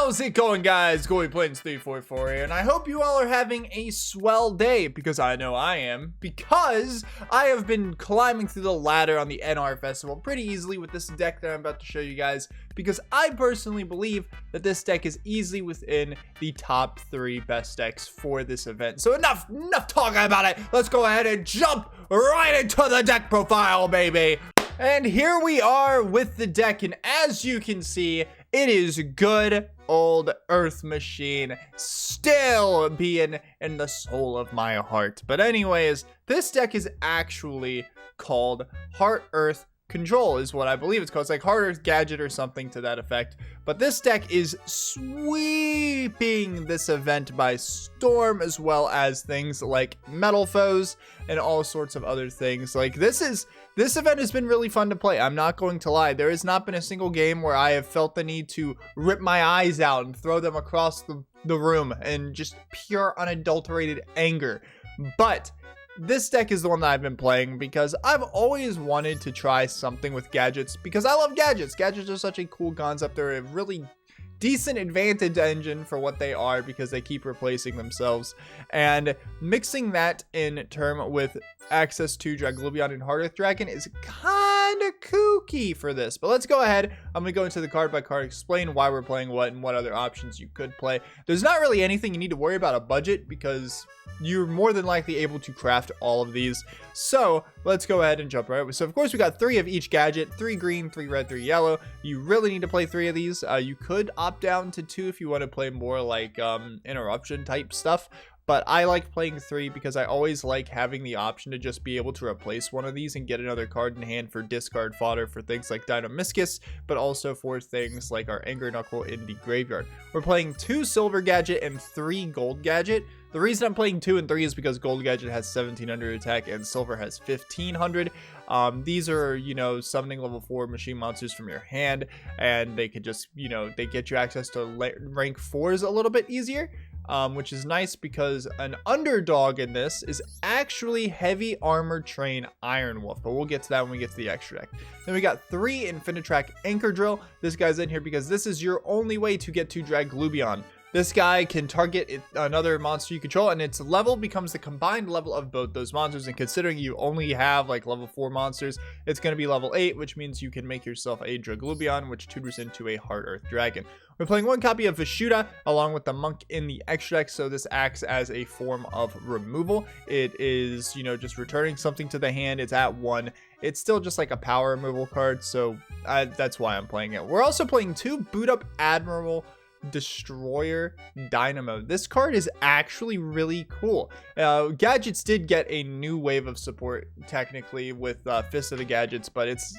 How's it going, guys? Goy Plains 344 here, and I hope you all are having a swell day, because I know I am, because I have been climbing through the ladder on the NR Festival pretty easily with this deck that I'm about to show you guys, because I personally believe that this deck is easily within the top 3 best decks for this event. So enough talking about it. Let's go ahead and jump right into the deck profile, baby. And here we are with the deck, and as you can see, it is good old Earth Machine still being in the soul of my heart. But anyways, this deck is actually called Heart Earth Control is what I believe it's called. It's like Heart Earth Gadget or something to that effect. But this deck is sweeping this event by storm, as well as things like Metal Foes and all sorts of other things. Like this event has been really fun to play. I'm not going to lie. There has not been a single game where I have felt the need to rip my eyes out and throw them across the room in just pure unadulterated anger. But this deck is the one that I've been playing because I've always wanted to try something with gadgets, because I love gadgets. Gadgets are such a cool concept. They're a really decent advantage engine for what they are, because they keep replacing themselves, and mixing that in term with access to Draglubion and Heart Earth Dragon is kind of kooky for this. But let's go ahead. I'm gonna go into the card by card, explain why we're playing what and what other options you could play. There's not really anything you need to worry about a budget, because you're more than likely able to craft all of these. So let's go ahead and jump right over. So of course we got 3 of each gadget, 3 green, 3 red, 3 yellow. You really need to play 3 of these. You could opt down to 2 if you want to play more like interruption type stuff. But I like playing 3 because I always like having the option to just be able to replace one of these and get another card in hand for discard fodder for things like Dynamiscus, but also for things like our Anger Knuckle in the graveyard. We're playing 2 silver gadget and 3 gold gadget. The reason I'm playing 2 and 3 is because gold gadget has 1700 attack and silver has 1500. These are, you know, summoning level 4 machine monsters from your hand, and they could just, you know, they get you access to rank 4s a little bit easier. Which is nice because an underdog in this is actually Heavy Armor Train Iron Wolf, but we'll get to that when we get to the extra deck. Then we got 3 Infinitrack Anchor Drill. This guy's in here because this is your only way to get to Draglubion. This guy can target another monster you control, and its level becomes the combined level of both those monsters. And considering you only have like level 4 monsters, it's going to be level 8, which means you can make yourself a Draglubion, which tutors into a Heart Earth Dragon. We're playing 1 copy of Vishuda along with the Monk in the extra deck, so this acts as a form of removal. It is, you know, just returning something to the hand. It's at 1. It's still just like a power removal card, so that's why I'm playing it. We're also playing 2 Boot Up Admiral Destroyer Dynamo. This card is actually really cool. Gadgets did get a new wave of support technically with Fist of the Gadgets, but it's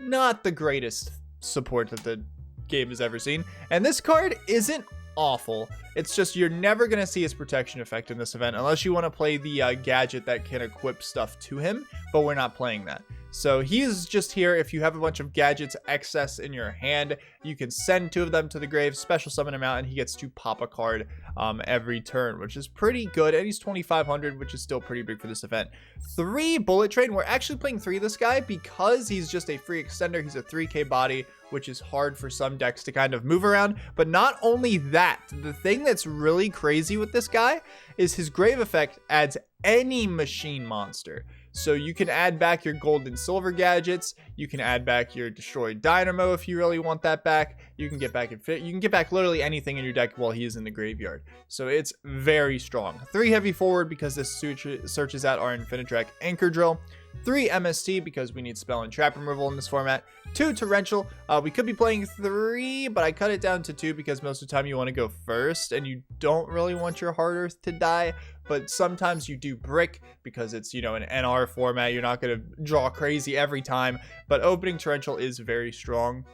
not the greatest support that the game has ever seen, and this card isn't awful. It's just you're never going to see his protection effect in this event unless you want to play the gadget that can equip stuff to him, but we're not playing that. So he is just here. If you have a bunch of gadgets excess in your hand, you can send 2 of them to the grave, special summon him out, and he gets to pop a card every turn, which is pretty good. And he's 2500, which is still pretty big for this event. 3 Bullet Train. We're actually playing 3 of this guy because he's just a free extender. He's a 3k body, which is hard for some decks to kind of move around. But not only that, the thing that's really crazy with this guy is his grave effect adds any machine monster. So you can add back your gold and silver gadgets. You can add back your destroyed Dynamo if you really want that back. You can get back literally anything in your deck while he is in the graveyard. So it's very strong. 3 heavy forward because this searches out our Infinitrack Anchor Drill. 3 MST because we need spell and trap removal in this format. 2 Torrential. We could be playing 3, but I cut it down to 2 because most of the time you want to go first and you don't really want your Heart Earth to die. But sometimes you do brick because it's, you know, an NR format. You're not going to draw crazy every time, but opening Torrential is very strong.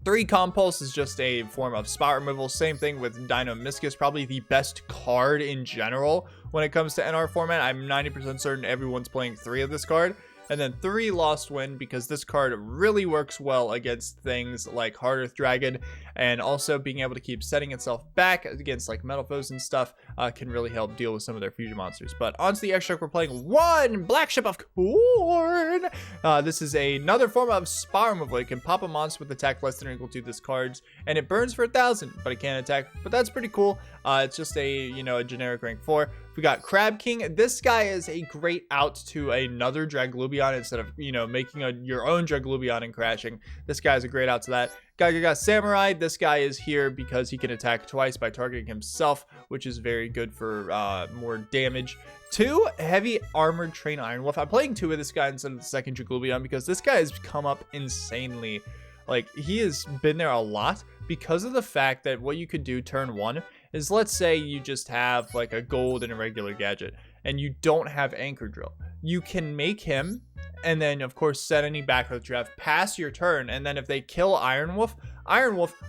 3 Compulse is just a form of spot removal. Same thing with Dynamiscus, probably the best card in general when it comes to NR format. I'm 90% certain everyone's playing 3 of this card. And then 3 Lost Wind because this card really works well against things like Heart Earth Dragon and also being able to keep setting itself back against like metal foes and stuff can really help deal with some of their fusion monsters. But onto the extra, we're playing one Black Ship of Corn. This is another form of spa removal. It can pop a monster with attack less than or equal to this card's, and it burns for 1,000, but it can't attack. But that's pretty cool. It's just a a generic rank 4. We got Crab King. This guy is a great out to another Draglubion instead of making your own Draglubion and crashing. This guy is a great out to that. Got Samurai. This guy is here because he can attack twice by targeting himself, which is very good for more damage. 2 Heavy Armored Train Iron Wolf. I'm playing 2 of this guy instead of the second Draglubion because this guy has come up insanely. Like, he has been there a lot because of the fact that what you could do turn 1 is, let's say you just have like a gold and a regular gadget and you don't have Anchor Drill. You can make him and then of course set any back that you have pass your turn, and then if they kill Iron Wolf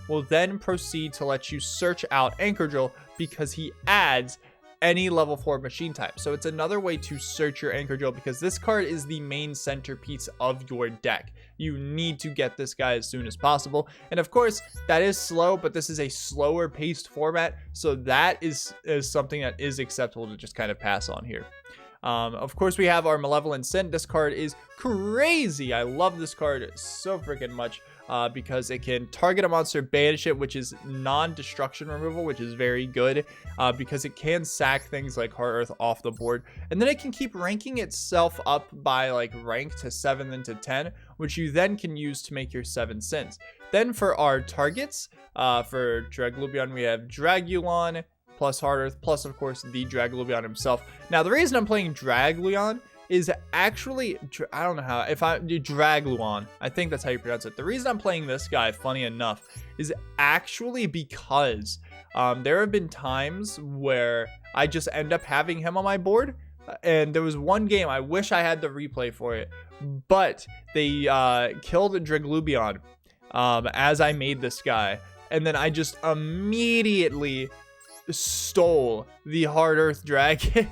will then proceed to let you search out Anchor Drill because he adds any level 4 machine type. So it's another way to search your Anchor Drill because this card is the main centerpiece of your deck. You need to get this guy as soon as possible. And of course, that is slow, but this is a slower paced format. So that is something that is acceptable to just kind of pass on here. Of course, we have our Malevolent Sin. This card is crazy. I love this card so freaking much because it can target a monster, banish it, which is non-destruction removal, which is very good because it can sack things like Heart Earth off the board. And then it can keep ranking itself up by like rank to 7 then to 10, which you then can use to make your 7 sins. Then for our targets, for Draglubion, we have Dragulon, plus Heart Earth, plus of course the Draglubion himself. Now the reason I'm playing Dragluon is actually, I don't know how, if I do Dragluon, I think that's how you pronounce it. The reason I'm playing this guy, funny enough, is actually because there have been times where I just end up having him on my board. And there was one game, I wish I had the replay for it, but they killed Draglubion as I made this guy. And then I just immediately stole the Hard Earth Dragon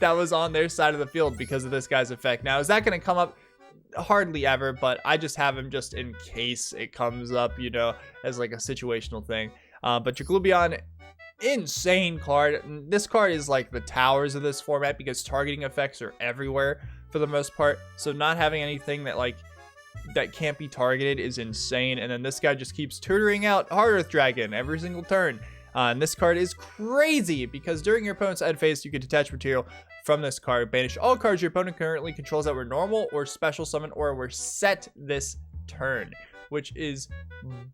that was on their side of the field because of this guy's effect. Now, is that going to come up? Hardly ever, but I just have him just in case it comes up, as like a situational thing. But Draglubion, insane card. This card is like the towers of this format because targeting effects are everywhere for the most part. So not having anything that can't be targeted is insane. And then this guy just keeps tutoring out Hard Earth Dragon every single turn. And this card is crazy because during your opponent's end phase, you can detach material from this card, banish all cards your opponent currently controls that were normal or special summon or were set this turn, which is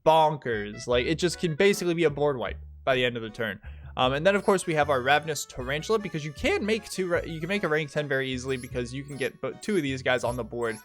bonkers. Like, it just can basically be a board wipe by the end of the turn. And then of course we have our Ravenous Tarantula because you can make a rank 10 very easily because you can get 2 of these guys on the board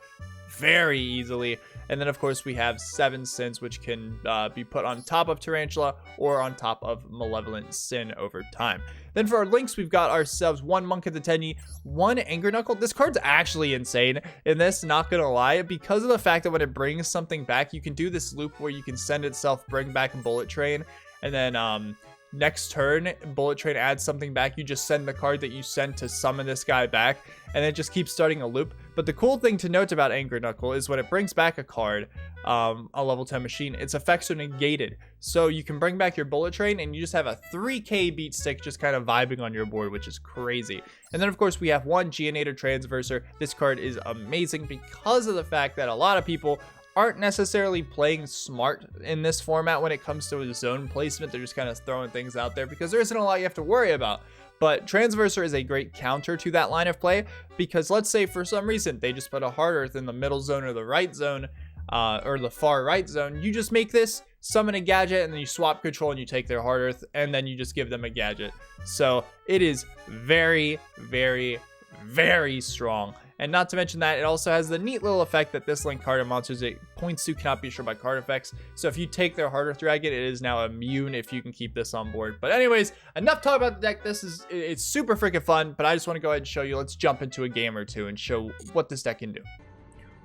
very easily. And then of course we have 7 sins, which can be put on top of Tarantula or on top of Malevolent Sin over time. Then for our links, we've got ourselves 1 Monk at the Tenyi, 1 Anger Knuckle. This card's actually insane in this, not gonna lie, because of the fact that when it brings something back, you can do this loop where you can send itself, bring back a Bullet Train, and then next turn, Bullet Train adds something back. You just send the card that you sent to summon this guy back, and it just keeps starting a loop. But the cool thing to note about Anger Knuckle is when it brings back a card, a level 10 machine, its effects are negated. So you can bring back your Bullet Train, and you just have a 3k beat stick just kind of vibing on your board, which is crazy. And then, of course, we have 1 Geonator Transverser. This card is amazing because of the fact that a lot of people aren't necessarily playing smart in this format when it comes to a zone placement. They're just kind of throwing things out there because there isn't a lot you have to worry about. But Transverser is a great counter to that line of play because let's say for some reason they just put a Hard Earth in the middle zone or the right zone or the far right zone. You just make this, summon a gadget, and then you swap control and you take their Hard Earth and then you just give them a gadget. So it is very, very, very strong. And not to mention that it also has the neat little effect that this link card and monsters it points to cannot be destroyed by card effects. So if you take their Hard Earth Dragon, it is now immune if you can keep this on board. But anyways, enough talk about the deck. It's super freaking fun, but I just want to go ahead and show you. Let's jump into a game or two and show what this deck can do.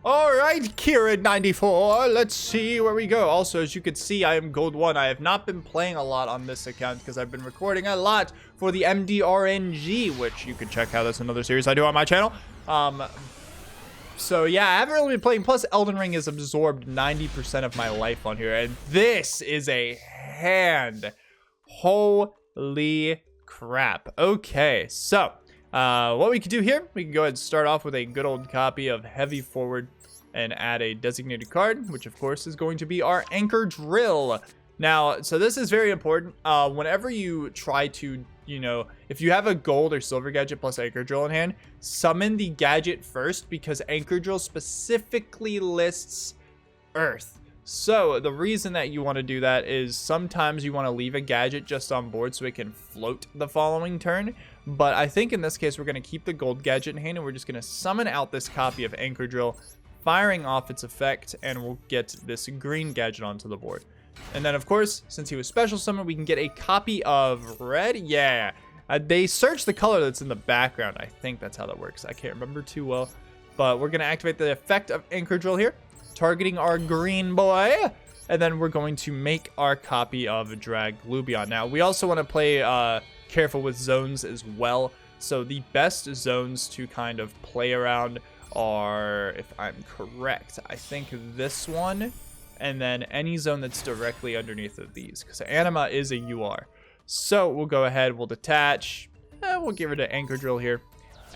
All right, Kira94, let's see where we go. Also, as you can see, I am Gold 1. I have not been playing a lot on this account because I've been recording a lot for the MDRNG, which you can check out. That's another series I do on my channel. So yeah, I haven't really been playing. Plus, Elden Ring has absorbed 90% of my life on here. And this is a hand. Holy crap. Okay, so what we can do here, we can go ahead and start off with a good old copy of Heavy Forward and add a designated card, which of course is going to be our Anchor Drill. Now, so this is very important. Whenever you try to, you know, if you have a gold or silver gadget plus Anchor Drill in hand, summon the gadget first because Anchor Drill specifically lists Earth. So the reason that you want to do that is sometimes you want to leave a gadget just on board so it can float the following turn. But I think in this case, we're going to keep the gold gadget in hand and we're just going to summon out this copy of Anchor Drill, firing off its effect, and we'll get this green gadget onto the board. And then, of course, since he was special summoned, we can get a copy of red. Yeah, they search the color that's in the background. I think that's how that works. I can't remember too well. But we're going to activate the effect of Anchor Drill here, targeting our green boy. And then we're going to make our copy of Draglubion. Now, we also want to play careful with zones as well. So the best zones to kind of play around are, if I'm correct, I think this one, and then any zone that's directly underneath of these, because Anima is a UR. So we'll go ahead, we'll detach, we'll get rid of Anchor Drill here,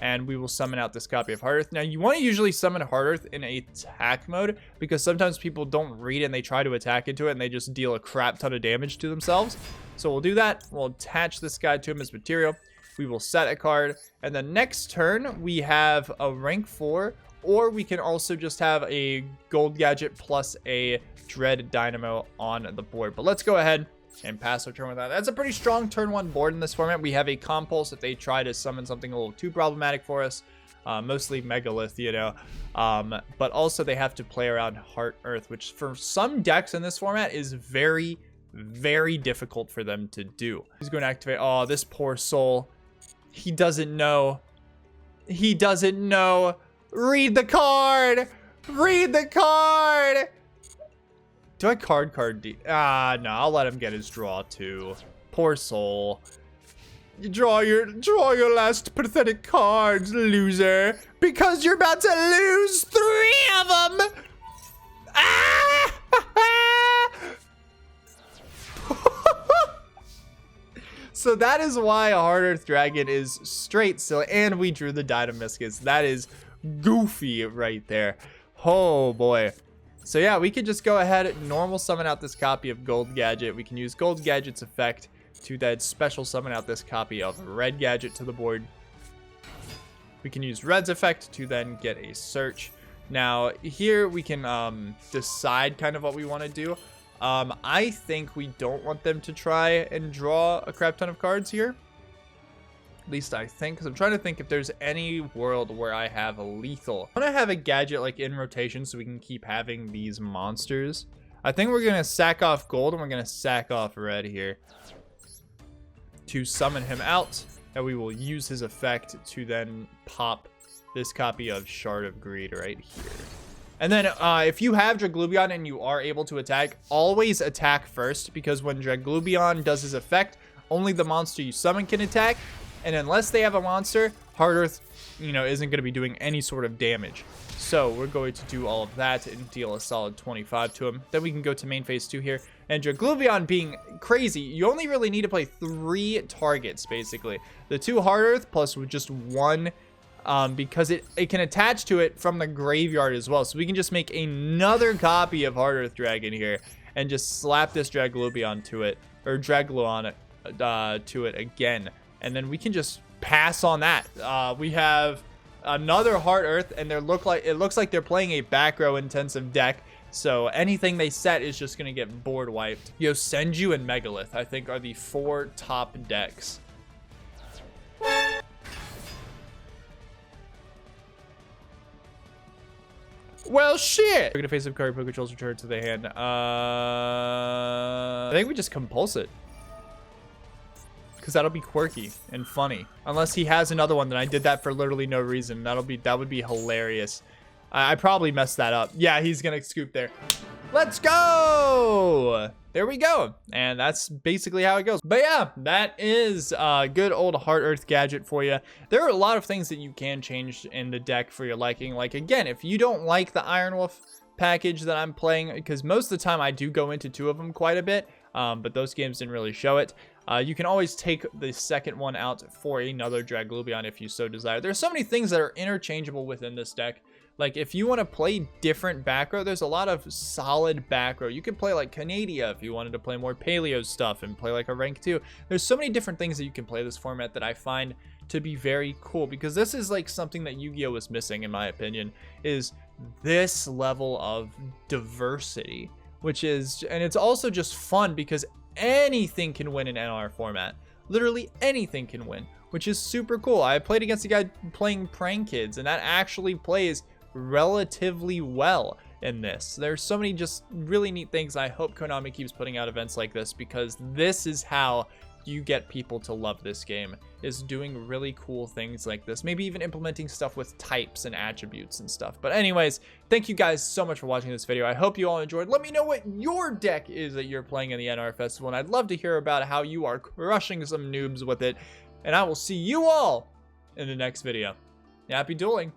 and we will summon out this copy of Heart Earth. Now, you want to usually summon Heart Earth in attack mode, because sometimes people don't read and they try to attack into it, and they just deal a crap ton of damage to themselves. So we'll do that, we'll attach this guy to him as material. We will set a card, and then next turn we have a rank 4, or we can also just have a gold gadget plus a Dread Dynamo on the board. But let's go ahead and pass our turn with that. That's a pretty strong turn 1 board in this format. We have a Compulse if they try to summon something a little too problematic for us, mostly Megalith, you know. But also they have to play around Heart Earth, which for some decks in this format is very, very difficult for them to do. He's going to activate. Oh, this poor soul. He doesn't know. He doesn't know. Read the card. Read the card. Do I card D? No, I'll let him get his draw too. Poor soul. You draw your last pathetic cards, loser. Because you're about to lose 3 of them. Ah! So that is why a Heart Earth Dragon is straight silly. And we drew the Dynamiscus. That is goofy right there. Oh boy. So yeah, we could just go ahead and normal summon out this copy of Gold Gadget. We can use Gold Gadget's effect to then special summon out this copy of Red Gadget to the board. We can use Red's effect to then get a search. Now here we can decide kind of what we want to do. I think we don't want them to try and draw a crap ton of cards here. At least I think, because I'm trying to think if there's any world where I have a lethal. I want to have a gadget like in rotation so we can keep having these monsters. I think we're going to sack off gold and we're going to sack off red here to summon him out. And we will use his effect to then pop this copy of Shard of Greed right here. And then if you have Draglubion and you are able to attack, always attack first, because when Draglubion does his effect, only the monster you summon can attack. And unless they have a monster, Heart Earth, you know, isn't going to be doing any sort of damage. So we're going to do all of that and deal a solid 25 to him. Then we can go to main phase 2 here. And Draglubion being crazy, you only really need to play 3 targets, basically. The 2 Heart Earth plus just 1, because it can attach to it from the graveyard as well. So we can just make another copy of Heart Earth Dragon here and just slap this Draglubion to it, or Dragluon to it again. And then we can just pass on that. We have another Heart Earth, and it looks like they're playing a back row intensive deck. So anything they set is just gonna get board wiped. Yosenju and Megalith, I think, are the 4 top decks. Well, shit. We're gonna face up card, put controls return to the hand. I think we just compulse it, because that'll be quirky and funny. Unless he has another one, then I did that for literally no reason. That would be hilarious. I probably messed that up. Yeah, he's gonna scoop there. Let's go! There we go. And that's basically how it goes. But yeah, that is a good old Heart Earth gadget for you. There are a lot of things that you can change in the deck for your liking. Like, again, if you don't like the Iron Wolf package that I'm playing, because most of the time I do go into 2 of them quite a bit, but those games didn't really show it. You can always take the second one out for another Draglubion if you so desire. There's so many things that are interchangeable within this deck. Like, if you want to play different back row, there's a lot of solid back row. You could play like Canadia if you wanted to play more Paleo stuff and play like a rank 2. There's so many different things that you can play this format that I find to be very cool, because this is like something that Yu-Gi-Oh is missing, in my opinion, is this level of diversity, which is, and it's also just fun because anything can win in NR format. Literally anything can win, which is super cool. I played against a guy playing Prank Kids, and that actually plays relatively well in this. There's so many just really neat things. I hope Konami keeps putting out events like this, because this is how you get people to love this game, is doing really cool things like this. Maybe even implementing stuff with types and attributes and stuff. But anyways, thank you guys so much for watching this video. I hope you all enjoyed. Let me know what your deck is that you're playing in the NR Festival, and I'd love to hear about how you are crushing some noobs with it. And I will see you all in the next video. Happy dueling.